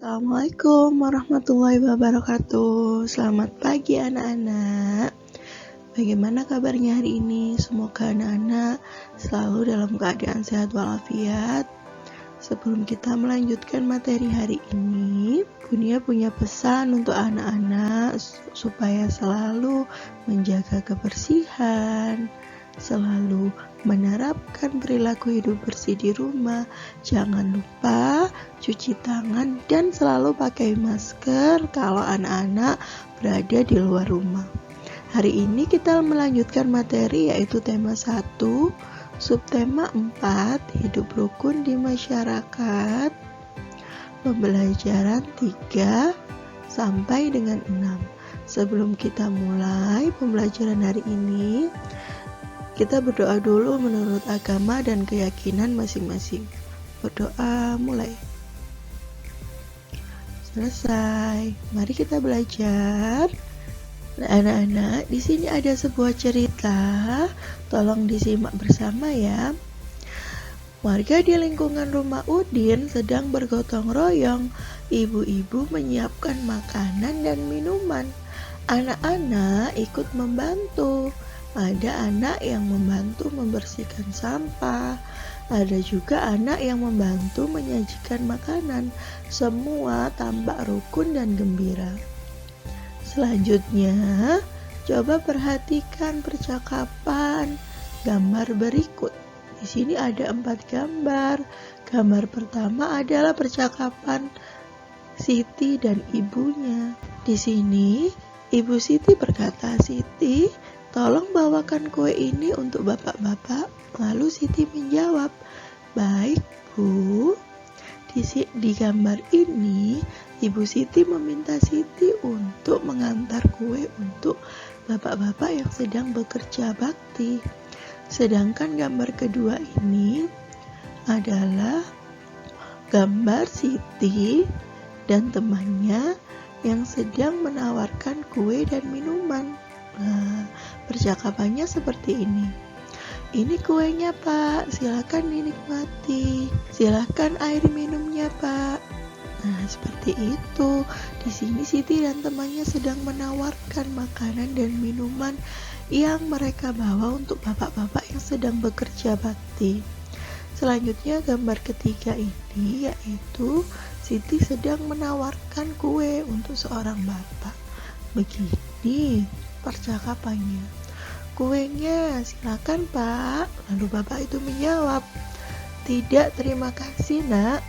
Assalamualaikum warahmatullahi wabarakatuh. Selamat pagi anak-anak. Bagaimana kabarnya hari ini? Semoga anak-anak selalu dalam keadaan sehat walafiat. Sebelum kita melanjutkan materi hari ini, Bunia punya pesan untuk anak-anak supaya selalu menjaga kebersihan, selalu menerapkan perilaku hidup bersih di rumah. Jangan lupa cuci tangan dan selalu pakai masker kalau anak-anak berada di luar rumah. Hari ini kita melanjutkan materi yaitu tema 1, subtema 4, hidup rukun di masyarakat, pembelajaran 3 sampai dengan 6. Sebelum kita mulai pembelajaran hari ini, kita berdoa dulu menurut agama dan keyakinan masing-masing. Berdoa mulai. Selesai. Mari kita belajar. Anak-anak, di sini ada sebuah cerita. Tolong disimak bersama ya. Warga di lingkungan rumah Udin sedang bergotong royong. Ibu-ibu menyiapkan makanan dan minuman. Anak-anak ikut membantu. Ada anak yang membantu membersihkan sampah. Ada juga anak yang membantu menyajikan makanan. Semua tampak rukun dan gembira. Selanjutnya, coba perhatikan percakapan gambar berikut. Di sini ada 4 gambar. Gambar pertama adalah percakapan Siti dan ibunya. Di sini, Ibu Siti berkata, "Siti, tolong bawakan kue ini untuk bapak-bapak." Lalu Siti menjawab, "Baik, Bu." Di gambar ini, Ibu Siti meminta Siti untuk mengantar kue untuk bapak-bapak yang sedang bekerja bakti. Sedangkan gambar kedua ini adalah gambar Siti dan temannya yang sedang menawarkan kue dan minuman. Nah, percakapannya seperti ini. "Ini kuenya, Pak. Silakan dinikmati. Silakan air minumnya, Pak." Nah, seperti itu. Di sini Siti dan temannya sedang menawarkan makanan dan minuman yang mereka bawa untuk bapak-bapak yang sedang bekerja bakti. Selanjutnya gambar ketiga ini yaitu Siti sedang menawarkan kue untuk seorang bapak. Begini percakapannya. "Kuenya, silakan Pak." Lalu bapak itu menjawab, "Tidak, terima kasih Nak.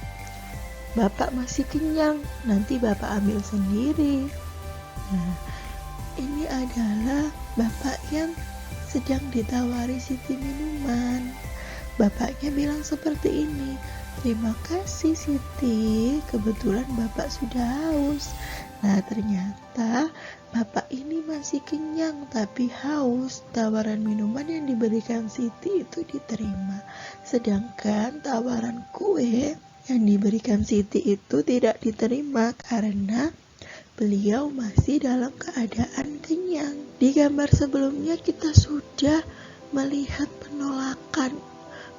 Bapak masih kenyang, nanti Bapak ambil sendiri." Nah, ini adalah bapak yang sedang ditawari Siti minuman. Bapaknya bilang seperti ini, "Terima kasih Siti, kebetulan Bapak sudah haus." Nah, ternyata bapak ini masih kenyang tapi haus. Tawaran minuman yang diberikan Siti itu diterima. Sedangkan tawaran kue yang diberikan Siti itu tidak diterima karena beliau masih dalam keadaan kenyang. Di gambar sebelumnya kita sudah melihat penolakan.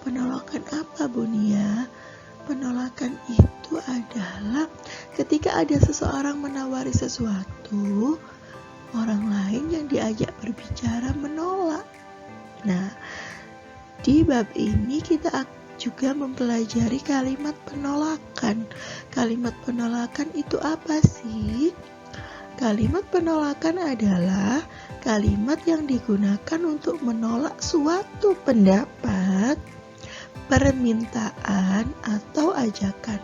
Penolakan apa, Bunia? Penolakan itu adalah ketika ada seseorang menawari sesuatu, orang lain yang diajak berbicara menolak. Nah, di bab ini kita juga mempelajari kalimat penolakan. Kalimat penolakan itu apa sih? Kalimat penolakan adalah kalimat yang digunakan untuk menolak suatu pendapat, permintaan, atau ajakan.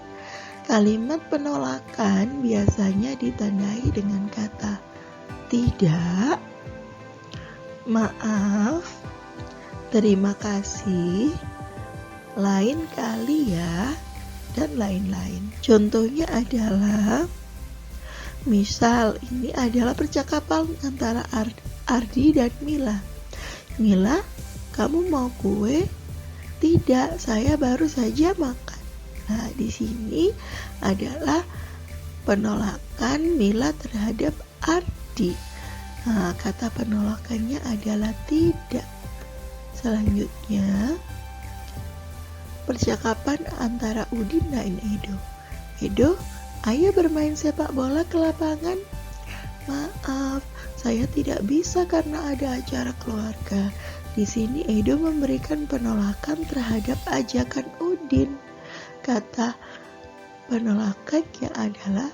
Kalimat penolakan biasanya ditandai dengan kata tidak, maaf, terima kasih, lain kali ya, dan lain-lain. Contohnya adalah, misal ini adalah percakapan antara Ardi dan Mila. "Mila, kamu mau kue?" "Tidak, saya baru saja makan." Nah, di sini adalah penolakan Mila terhadap Ardi. Nah, kata penolakannya adalah tidak. Selanjutnya, percakapan antara Udin dan Edo. "Edo, Ayo bermain sepak bola ke lapangan. Maaf, saya tidak bisa karena ada acara keluarga. Di sini Edo memberikan penolakan terhadap ajakan Udin. Kata penolakannya adalah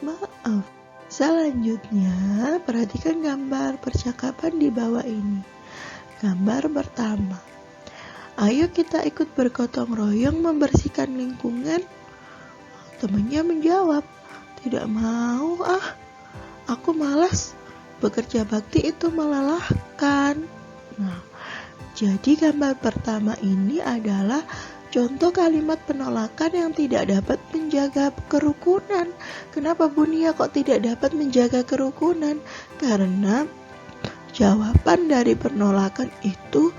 maaf. Selanjutnya, perhatikan gambar percakapan di bawah ini. Gambar pertama. Ayo kita ikut bergotong royong membersihkan lingkungan. Temannya menjawab, tidak mau aku malas. Bekerja bakti itu melelahkan. Nah, jadi gambar pertama ini adalah contoh kalimat penolakan yang tidak dapat menjaga kerukunan. Kenapa Bu Nia kok tidak dapat menjaga kerukunan? Karena jawaban dari penolakan itu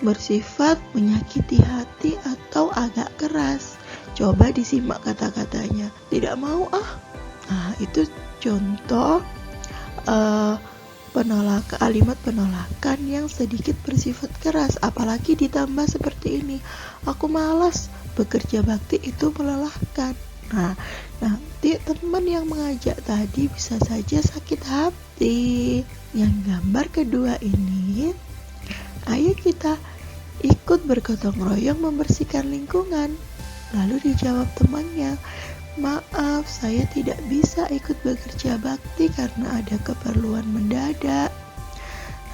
bersifat menyakiti hati atau agak keras. Coba disimak kata-katanya. Tidak mau Nah, itu contoh kalimat penolakan yang sedikit bersifat keras, apalagi ditambah seperti ini, aku malas, bekerja bakti itu melelahkan. Nah, nanti teman yang mengajak tadi bisa saja sakit hati. Yang gambar kedua ini, ayo kita ikut bergotong royong membersihkan lingkungan. Lalu dijawab temannya, maaf, saya tidak bisa ikut bekerja bakti karena ada keperluan mendadak.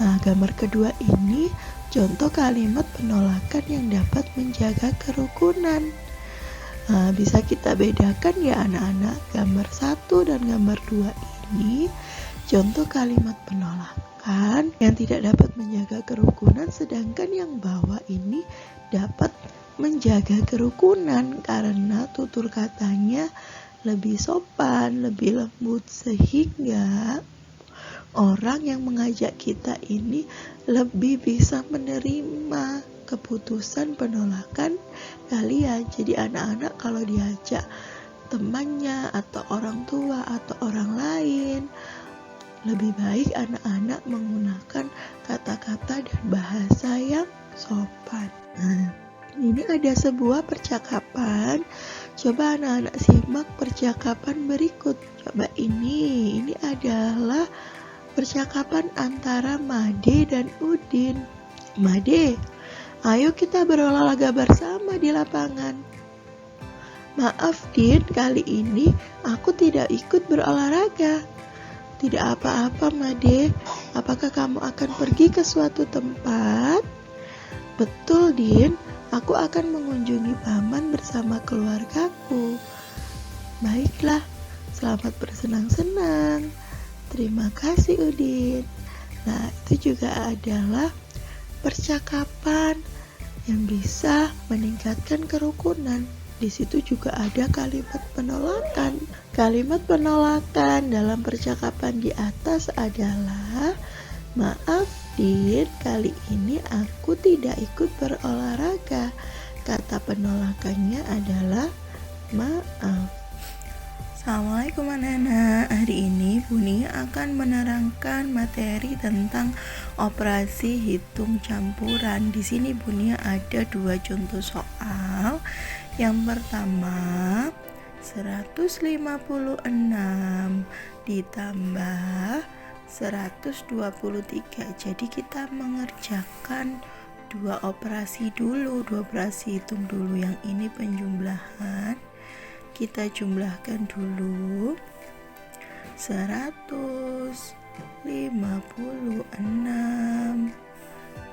Nah, gambar kedua ini contoh kalimat penolakan yang dapat menjaga kerukunan. Nah, bisa kita bedakan ya anak-anak, gambar 1 dan gambar 2 ini contoh kalimat penolakan yang tidak dapat menjaga kerukunan, sedangkan yang bawah ini dapat menjaga kerukunan karena tutur katanya lebih sopan, lebih lembut, sehingga orang yang mengajak kita ini lebih bisa menerima keputusan penolakan kalian. Jadi anak-anak kalau diajak temannya atau orang tua atau orang lain, lebih baik anak-anak menggunakan kata-kata dan bahasa yang sopan. Ini ada sebuah percakapan. Coba anak-anak simak percakapan berikut. Coba ini adalah percakapan antara Made dan Udin. Made, ayo kita berolahraga bersama di lapangan. Maaf Din, kali ini aku tidak ikut berolahraga. Tidak apa-apa Made, apakah kamu akan pergi ke suatu tempat? Betul Din, aku akan mengunjungi paman bersama keluargaku. Baiklah, selamat bersenang-senang. Terima kasih Udin. Nah, itu juga adalah percakapan yang bisa meningkatkan kerukunan. Di situ juga ada kalimat penolakan. Kalimat penolakan dalam percakapan di atas adalah, maaf Din, kali ini aku tidak ikut berolahraga. Kata penolakannya adalah maaf. Assalamualaikum anak-anak. Hari ini Bu Nia akan menerangkan materi tentang operasi hitung campuran. Di sini Bu Nia ada 2 contoh soal. Yang pertama, 156 ditambah 123. Jadi kita mengerjakan 2 operasi dulu, 2 operasi hitung dulu. Yang ini penjumlahan. Kita jumlahkan dulu. 156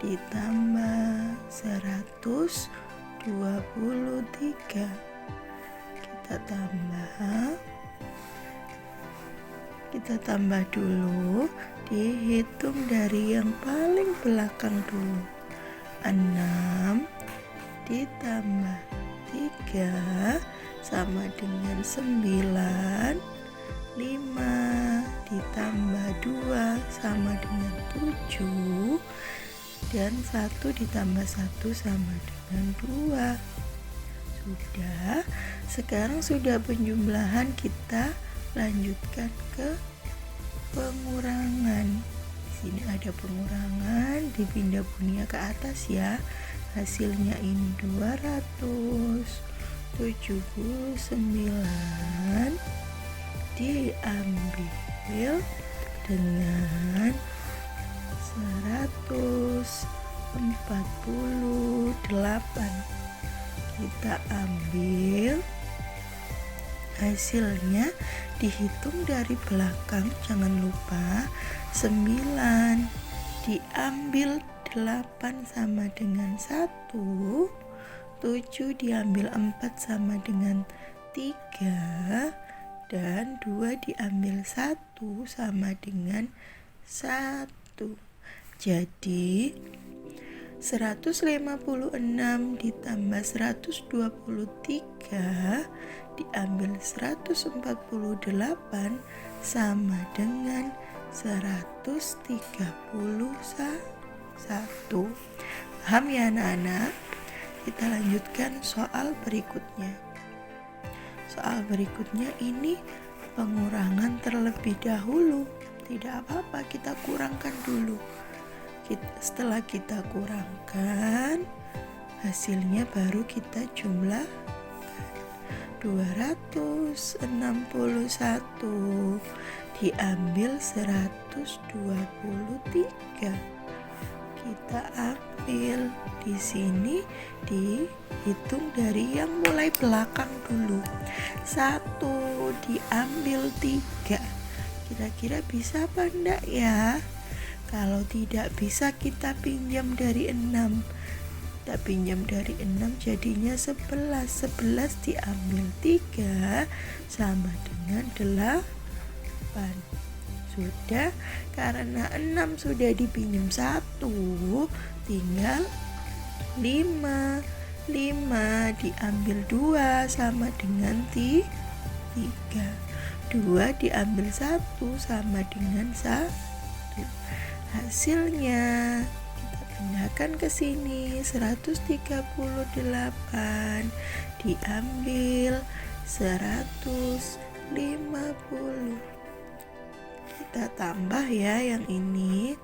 ditambah 123. Kita tambah dulu, dihitung dari yang paling belakang dulu. 6 ditambah 3 sama dengan 9. 5 ditambah 2 sama dengan 7. Dan 1 ditambah 1 sama dengan 2. Sudah. Sekarang sudah penjumlahan, kita lanjutkan ke pengurangan. Di sini ada pengurangan, dipindah Bu Nia ke atas ya. Hasilnya ini 200. 79 diambil dengan 148. Kita ambil hasilnya, dihitung dari belakang, jangan lupa. 9 diambil 8 sama dengan 1, 7 diambil 4 sama dengan 3, dan 2 diambil 1 sama dengan 1. Jadi 156 ditambah 123 diambil 148 sama dengan 131. Paham ya anak-anak? Kita lanjutkan soal berikutnya. Soal berikutnya ini pengurangan terlebih dahulu. Tidak apa-apa, kita kurangkan dulu. Setelah kita kurangkan, hasilnya baru kita jumlah. 261 diambil 123. Kita ambil di sini, dihitung dari yang mulai belakang dulu. 1 diambil 3. Kira-kira bisa apa enggak ya? Kalau tidak bisa, kita pinjam dari 6. Kita pinjam dari 6 jadinya 11. 11 diambil 3 sama dengan 8. Sudah, karena 6 sudah dipinjam 1, tinggal 5. 5 diambil 2 sama dengan 3. 2 diambil 1 sama dengan 1. Hasilnya kita pindahkan ke sini. 138 diambil 150. Kita tambah ya yang ini.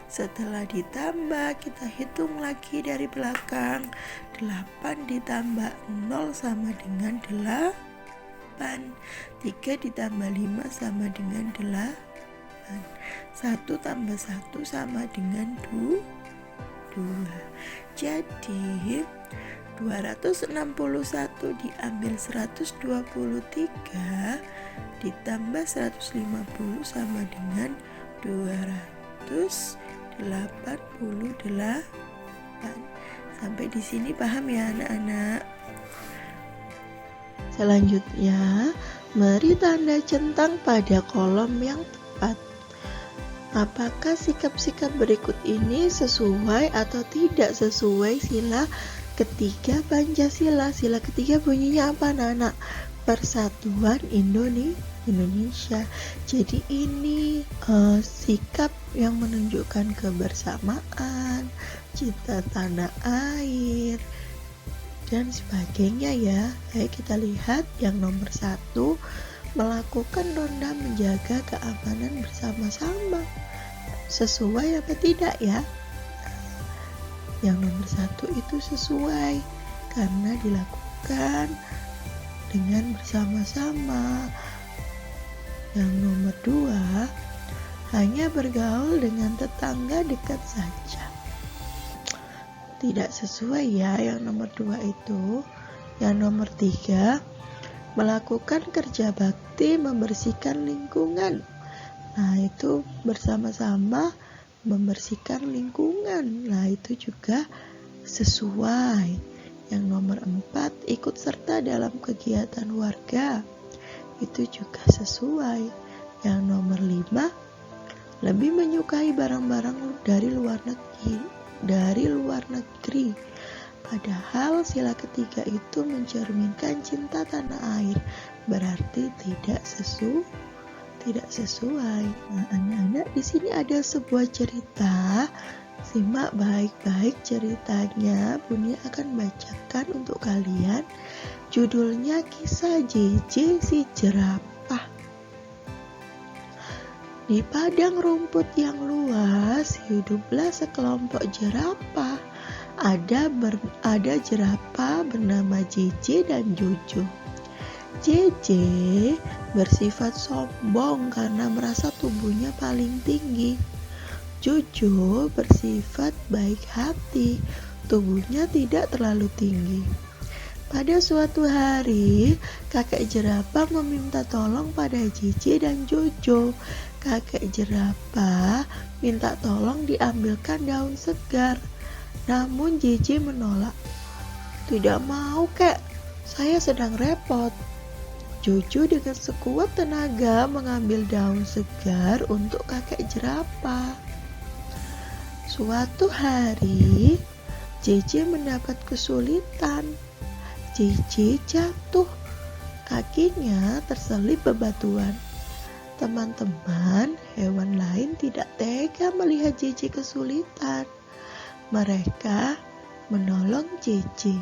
Setelah ditambah, kita hitung lagi dari belakang. 8 ditambah 0 sama dengan 8. 3 ditambah 5 sama dengan 8. 1 tambah 1 sama dengan 2. Jadi 261 diambil 123 ditambah 150 sama dengan 288. Sampai di sini paham ya anak-anak? Selanjutnya, beri tanda centang pada kolom yang tepat. Apakah sikap-sikap berikut ini sesuai atau tidak sesuai sila ketiga Pancasila? Sila ketiga bunyinya apa anak-anak? Persatuan Indonesia. Jadi ini sikap yang menunjukkan kebersamaan, cinta tanah air, dan sebagainya ya. Ayo kita lihat yang nomor 1, melakukan ronda menjaga keamanan bersama-sama. Sesuai apa tidak ya? Yang nomor 1 itu sesuai karena dilakukan dengan bersama-sama. Yang nomor 2, hanya bergaul dengan tetangga dekat saja. Tidak sesuai ya yang nomor 2 itu. Yang nomor 3, melakukan kerja bakti membersihkan lingkungan. Nah, itu bersama-sama membersihkan lingkungan. Nah, itu juga sesuai. Yang nomor 4, ikut serta dalam kegiatan warga. Itu juga sesuai. Yang nomor 5, lebih menyukai barang-barang dari luar negeri. Padahal sila ketiga itu mencerminkan cinta tanah air. Berarti tidak sesuai. Nah, anak-anak, di sini ada sebuah cerita. Simak baik-baik ceritanya. Bunda akan bacakan untuk kalian. Judulnya Kisah JJ si Jerapah. Di padang rumput yang luas, hiduplah sekelompok jerapah. ada jerapah bernama Jeje dan Jojo. Jeje bersifat sombong karena merasa tubuhnya paling tinggi. Jojo bersifat baik hati, tubuhnya tidak terlalu tinggi. Pada suatu hari, kakek jerapah meminta tolong pada Jeje dan Jojo. Kakek jerapah minta tolong diambilkan daun segar. Namun Jeje menolak. "Tidak mau, kek. Saya sedang repot." Jojo dengan sekuat tenaga mengambil daun segar untuk kakek jerapah. Suatu hari, Jeje mendapat kesulitan. Jeje jatuh. Kakinya terselip bebatuan. Teman-teman hewan lain tidak tega melihat Jeje kesulitan. Mereka menolong Jeje.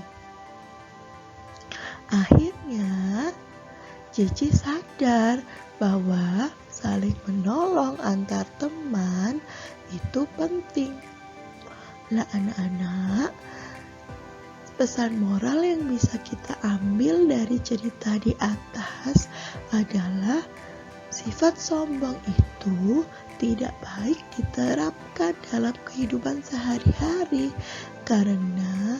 Akhirnya, Jeje sadar bahwa saling menolong antar teman itu penting. Lah anak-anak, pesan moral yang bisa kita ambil dari cerita di atas adalah sifat sombong itu tidak baik diterapkan dalam kehidupan sehari-hari karena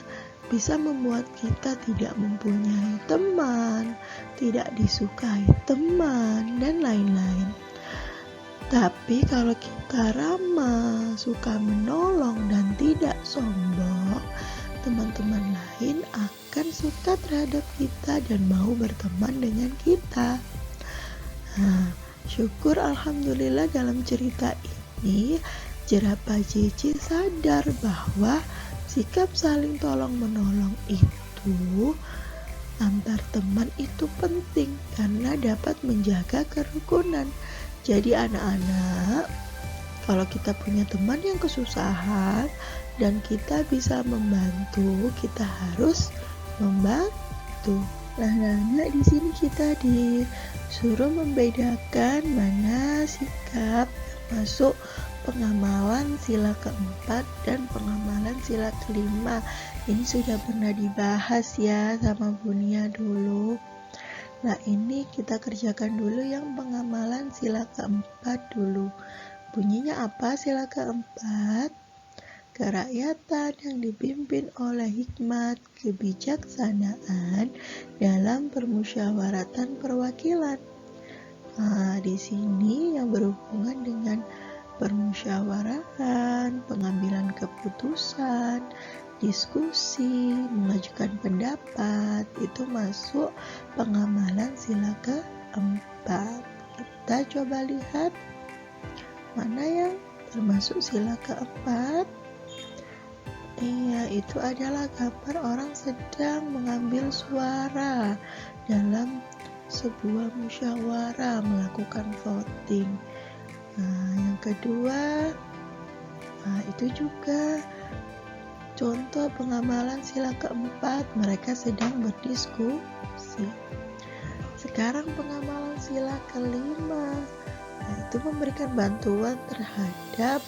bisa membuat kita tidak mempunyai teman, tidak disukai teman, dan lain-lain. Tapi kalau kita ramah, suka menolong, dan tidak sombong, teman-teman lain akan suka terhadap kita dan mau berteman dengan kita. Nah, syukur alhamdulillah dalam cerita ini jerapah Jeje sadar bahwa sikap saling tolong-menolong itu antar teman itu penting karena dapat menjaga kerukunan. Jadi anak-anak, kalau kita punya teman yang kesusahan dan kita bisa membantu, kita harus membantu. Nah, anak-anak di sini kita disuruh membedakan mana sikap masuk pengamalan sila keempat dan pengamalan sila kelima. Ini sudah pernah dibahas ya sama Bunia dulu. Nah, ini kita kerjakan dulu yang pengamalan sila keempat dulu. Bunyinya apa sila keempat? Kerakyatan yang dipimpin oleh hikmat kebijaksanaan dalam permusyawaratan perwakilan. Nah, di sini yang berhubungan dengan permusyawaratan, pengambilan keputusan, diskusi, mengajukan pendapat, itu masuk pengamalan sila keempat. Kita coba lihat mana yang termasuk sila keempat. Iya, itu adalah gambar orang sedang mengambil suara dalam sebuah musyawarah, melakukan voting. Nah, yang kedua, itu juga contoh pengamalan sila keempat, mereka sedang berdiskusi. Sekarang pengamalan sila kelima, itu memberikan bantuan terhadap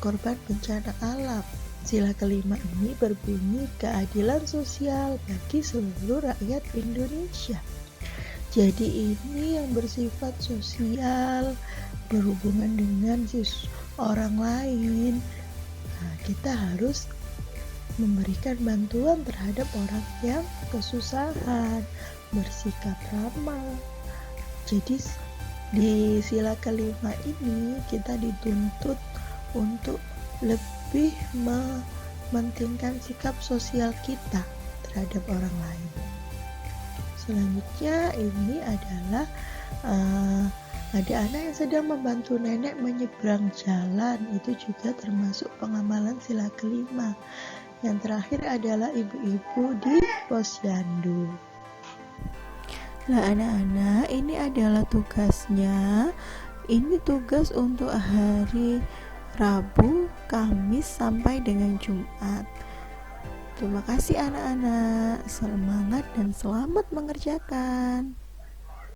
korban bencana alam. Sila kelima ini berbunyi keadilan sosial bagi seluruh rakyat Indonesia. Jadi ini yang bersifat sosial, berhubungan dengan orang lain. Nah, kita harus memberikan bantuan terhadap orang yang kesusahan, bersikap ramah. Jadi di sila kelima ini kita dituntut untuk lebih mementingkan sikap sosial kita terhadap orang lain. Selanjutnya ini adalah ada anak yang sedang membantu nenek menyeberang jalan, itu juga termasuk pengamalan sila kelima. Yang terakhir adalah ibu-ibu di posyandu. Nah anak-anak, ini adalah tugasnya. Ini tugas untuk hari Rabu, Kamis sampai dengan Jumat. Terima kasih anak-anak, semangat dan selamat mengerjakan.